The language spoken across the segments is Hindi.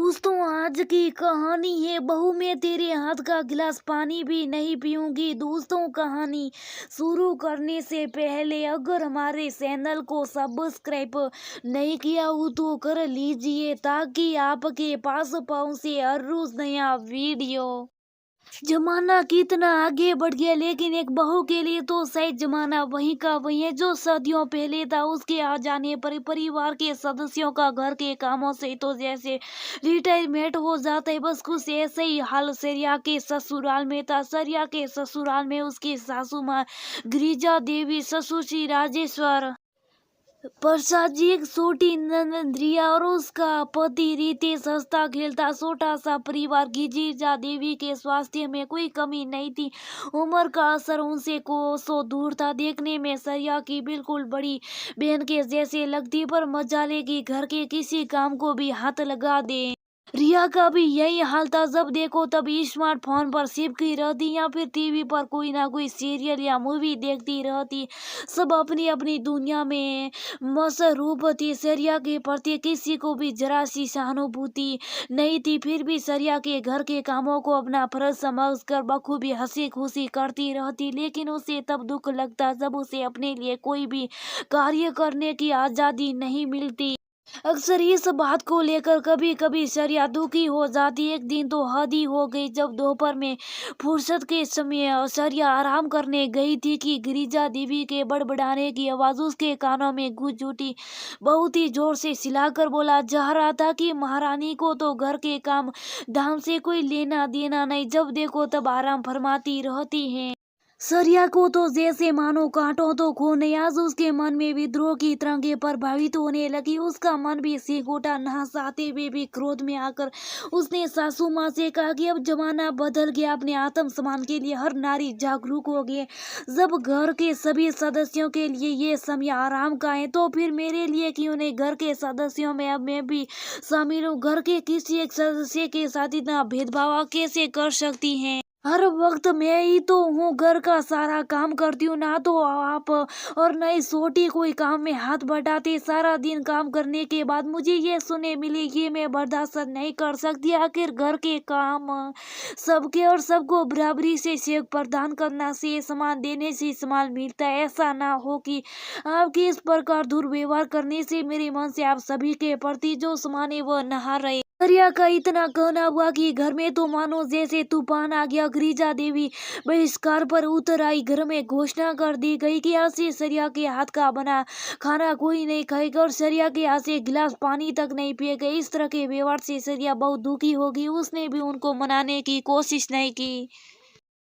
दोस्तों, आज की कहानी है बहू मैं तेरे हाथ का गिलास पानी भी नहीं पीऊंगी। दोस्तों, कहानी शुरू करने से पहले अगर हमारे चैनल को सब्सक्राइब नहीं किया हो तो कर लीजिए ताकि आपके पास पहुंचे हर रोज नया वीडियो। जमाना कितना आगे बढ़ गया, लेकिन एक बहू के लिए तो शायद जमाना वही का वही है जो सदियों पहले था। उसके आ जाने पर परिवार के सदस्यों का घर के कामों से तो जैसे रिटायरमेंट हो जाता है, बस कुछ ऐसे ही हाल सरिया के ससुराल में था। सरिया के ससुराल में उसकी सासू माँ गिरिजा देवी, ससुर श्री राजेश्वर प्रसाद जी, एक छोटी ननद रिया और उसका पति रितेश हंसता खेलता छोटा सा परिवार। गिरिजा देवी के स्वास्थ्य में कोई कमी नहीं थी। उम्र का असर उनसे कोसों दूर था। देखने में सरिया की बिल्कुल बड़ी बहन के जैसे लगती, पर मजाले की घर के किसी काम को भी हाथ लगा दे। रिया का भी यही हाल था। जब देखो तब स्मार्टफोन पर चिपकी रहती या फिर टीवी पर कोई ना कोई सीरियल या मूवी देखती रहती। सब अपनी अपनी दुनिया में मसरूफ थी। सरिया के प्रति किसी को भी जरा सी सहानुभूति नहीं थी। फिर भी सरिया के घर के कामों को अपना फर्ज समझकर बखूबी हंसी खुशी करती रहती। लेकिन उसे तब दुख लगता जब उसे अपने लिए कोई भी कार्य करने की आजादी नहीं मिलती। अक्सर इस बात को लेकर कभी कभी सरिया दुखी हो जाती। एक दिन तो हद ही हो गई, जब दोपहर में फुर्सत के समय सरिया आराम करने गई थी कि गिरिजा देवी के बड़बड़ाने की आवाज उसके कानों में गूंज उठी। बहुत ही जोर से चिल्लाकर बोला जा रहा था कि महारानी को तो घर के काम धाम से कोई लेना देना नहीं, जब देखो तब आराम फरमाती रहती है। सरिया को तो जैसे मानो कांटों तो खून। आज उसके मन में विद्रोह की तरंगें प्रभावित होने लगी। उसका मन भी सीख उठा। ना चाहते हुए भी क्रोध में आकर उसने सासू माँ से कहा कि अब जमाना बदल गया, अपने आत्म सम्मान के लिए हर नारी जागरूक हो गई। जब घर के सभी सदस्यों के लिए ये समय आराम का है तो फिर मेरे लिए क्यों नहीं? घर के सदस्यों में अब मैं भी शामिल हूँ। घर के किसी एक सदस्य के साथ इतना भेदभाव कैसे कर सकती हैं? हर वक्त मैं ही तो हूँ घर का सारा काम करती हूँ, ना तो आप और न ही छोटी कोई काम में हाथ बटाते। सारा दिन काम करने के बाद मुझे ये सुने मिली, ये मैं बर्दाश्त नहीं कर सकती। आखिर घर के काम सबके और सबको बराबरी से सेवक प्रदान करना से सम्मान देने से सम्मान मिलता है। ऐसा ना हो कि आपके इस प्रकार दुर्व्यवहार करने से मेरे मन से आप सभी के प्रति जो सम्मान है वह नहा रहे। सरिया का इतना कहना हुआ कि घर में तो मानो जैसे तूफान आ गया। गिरिजा देवी बहिष्कार पर उतर आई। घर में घोषणा कर दी गई कि आज से सरिया के हाथ का बना खाना कोई नहीं खाएगा और सरिया के हाथ से गिलास पानी तक नहीं पिएगा। इस तरह के व्यवहार से सरिया बहुत दुखी होगी। उसने भी उनको मनाने की कोशिश नहीं की।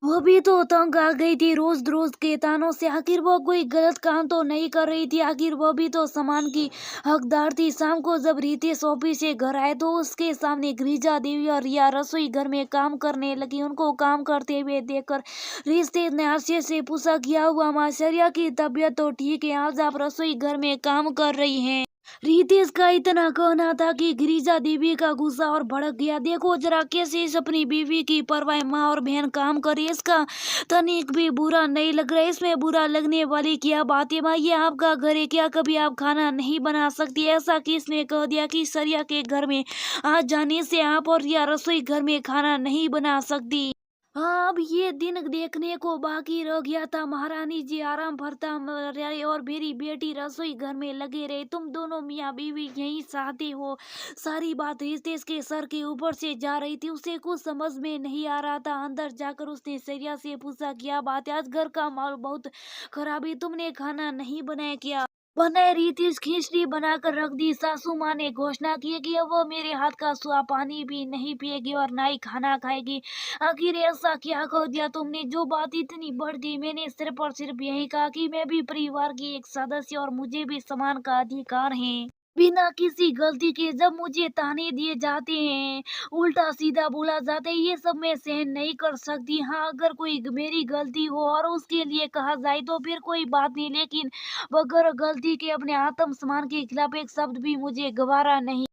वो भी तो तंग आ गई थी रोज रोज के तानों से। आखिर वो कोई गलत काम तो नहीं कर रही थी। आखिर वो भी तो सम्मान की हकदार थी। शाम को जब रितेश ऑफिस से घर आए तो उसके सामने गिरिजा देवी और रिया रसोई घर में काम करने लगी। उनको काम करते हुए देखकर रितेश ने आश्चर्य से पूछा, किया हुआ माँ? सरिया की तबीयत तो ठीक है, आज आप रसोई घर में काम कर रही हैं? रितेश का इतना कहना था कि गिरिजा देवी का गुस्सा और भड़क गया। देखो जरा कैसे इस अपनी बीवी की परवाह माँ और बहन काम करे, इसका तनिक भी बुरा नहीं लग रहा है। इसमें बुरा लगने वाली क्या बात है माँ? ये आपका घर है क्या? कभी आप खाना नहीं बना सकती? ऐसा किसने कह दिया कि सरिया के घर में आ जाने से आप और या रसोई घर में खाना नहीं बना सकती? हाँ, अब ये दिन देखने को बाकी रह गया था। महारानी जी आराम फरमाम रहे और मेरी बेटी रसोई घर में लगे रहे। तुम दोनों मियाँ बीवी यही चाहते हो। सारी बात रितेश के सर के ऊपर से जा रही थी। उसे कुछ समझ में नहीं आ रहा था। अंदर जाकर उसने सरिया से पूछा, क्या बात है? आज घर का माहौल बहुत खराब है, तुमने खाना नहीं बनाया क्या? बनाए रितेश खिचड़ी बनाकर रख दी। सासू माँ ने घोषणा की कि अब वो मेरे हाथ का स्वाद पानी भी नहीं पिएगी और ना ही खाना खाएगी। आखिर ऐसा क्या कह दिया तुमने? जो बात इतनी बढ़ गई। मैंने सिर्फ और सिर्फ यही कहा कि मैं भी परिवार की एक सदस्य और मुझे भी सम्मान का अधिकार है। बिना किसी गलती के जब मुझे ताने दिए जाते हैं, उल्टा सीधा बोला जाता है, ये सब मैं सहन नहीं कर सकती। हाँ, अगर कोई मेरी गलती हो और उसके लिए कहा जाए तो फिर कोई बात नहीं, लेकिन बगैर गलती के अपने आत्म सम्मान के खिलाफ एक शब्द भी मुझे गवारा नहीं।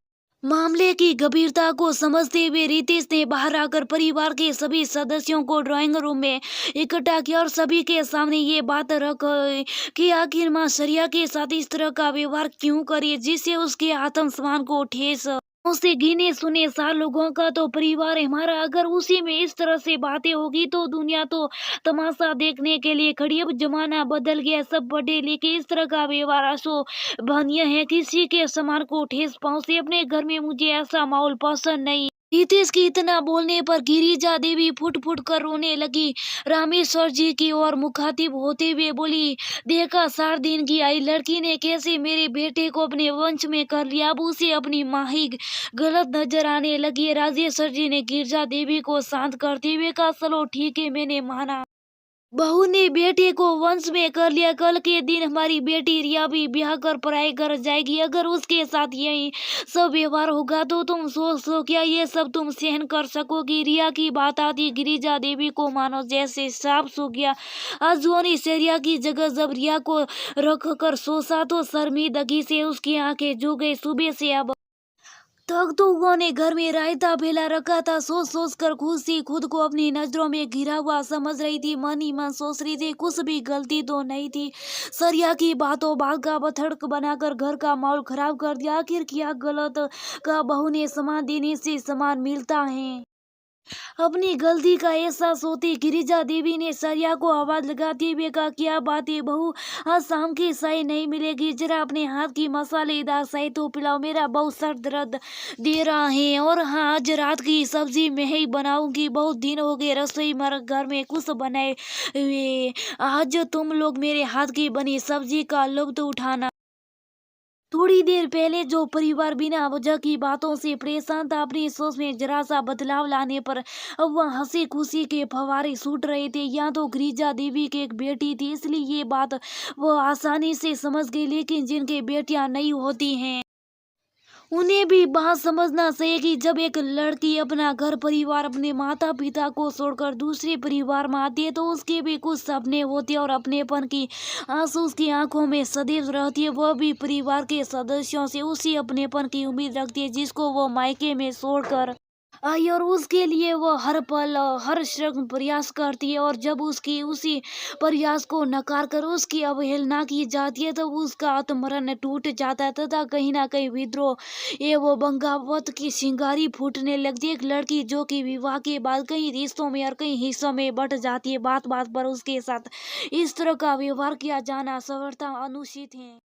मामले की गंभीरता को समझते हुए रितेश ने बाहर आकर परिवार के सभी सदस्यों को ड्राइंग रूम में इकट्ठा किया और सभी के सामने ये बात रख कि आखिर माँ सरिया के साथ इस तरह का व्यवहार क्यों करे जिससे उसके आत्मसम्मान को ठेस से गिने सुने 4 लोगों का तो परिवार है हमारा। अगर उसी में इस तरह से बातें होगी तो दुनिया तो तमाशा देखने के लिए खड़ी। अब जमाना बदल गया, सब बड़े लेके इस तरह का व्यवहार अशोभनीय है। किसी के सामान को ठेस पहुंचे अपने घर में, मुझे ऐसा माहौल पसंद नहीं। नीतीश की इतना बोलने पर गिरिजा देवी फुट फुट कर रोने लगी। रामेश्वर जी की ओर मुखातिब होते हुए बोली, देखा 4 दिन की आई लड़की ने कैसे मेरे बेटे को अपने वंश में कर लिया। अब उसे अपनी माँ ही गलत नजर आने लगी है। राजेश्वर जी ने गिरिजा देवी को शांत करते हुए कहा, चलो ठीक है, मैंने माना। बहू ने बेटे को वंश में कर लिया, कल के दिन हमारी बेटी रिया भी ब्याह कर पराए घर जाएगी। अगर उसके साथ यही सब व्यवहार होगा तो तुम सोचो क्या ये सब तुम सहन कर सकोगी। रिया की बात आती गिरिजा देवी को मानो जैसे सांप सूख गया। अजवानी सेरिया की जगह जब रिया को रख कर सोचा तो शर्मिंदगी से उसकी आंखें झुक गई। सुबह से अब तक तो उन्होंने घर में रायता फैला रखा था। सोच सोच कर खुशी खुद को अपनी नजरों में घिरा हुआ समझ रही थी। मन ही मन सोच रही थी कुछ भी गलती तो नहीं थी। सरिया की बातों बात का बथड़क बनाकर घर का माहौल खराब कर दिया। आखिर क्या गलत का बहू ने सामान देने से सामान मिलता है। अपनी गलती का एहसास होते गिरिजा देवी ने सरिया को आवाज लगाते हुए कहा, क्या बात है बहू, आज शाम की चाय नहीं मिलेगी? जरा अपने हाथ की मसालेदार चाय तो पिलाओ, मेरा बहुत सर दर्द दे रहा है। और हाँ, आज रात की सब्जी मैं ही बनाऊंगी, बहुत दिन हो गए रसोई मर घर में कुछ बनाए हुए। आज तुम लोग मेरे हाथ की बनी सब्जी का लुत्फ उठाना। थोड़ी देर पहले जो परिवार बिना वजह की बातों से परेशान था, अपनी सोच में जरा सा बदलाव लाने पर अब वह हंसी खुशी के फव्वारे छूट रहे थे। यहाँ तो गिरिजा देवी की एक बेटी थी, इसलिए ये बात वो आसानी से समझ गई। लेकिन जिनकी बेटियां नहीं होती हैं उन्हें भी बात समझना चाहिए कि जब एक लड़की अपना घर परिवार अपने माता पिता को छोड़कर दूसरे परिवार में आती है तो उसके भी कुछ सपने होते हैं और अपनेपन की आंसू उसकी आंखों में सदैव रहती है। वह भी परिवार के सदस्यों से उसी अपनेपन की उम्मीद रखती है जिसको वो मायके में छोड़कर आई, और उसके लिए वो हर पल हर क्षण प्रयास करती है। और जब उसकी उसी प्रयास को नकार कर उसकी अवहेलना की जाती है तब उसका आत्मरण टूट जाता है तथा कहीं ना कहीं विद्रोह ये वो बंगावत की चिंगारी फूटने लगती है। एक लड़की जो कि विवाह के बाद कई रिश्तों में और कई हिस्सों में बट जाती है, बात बात पर उसके साथ इस तरह का व्यवहार किया जाना सर्वथा अनुचित है।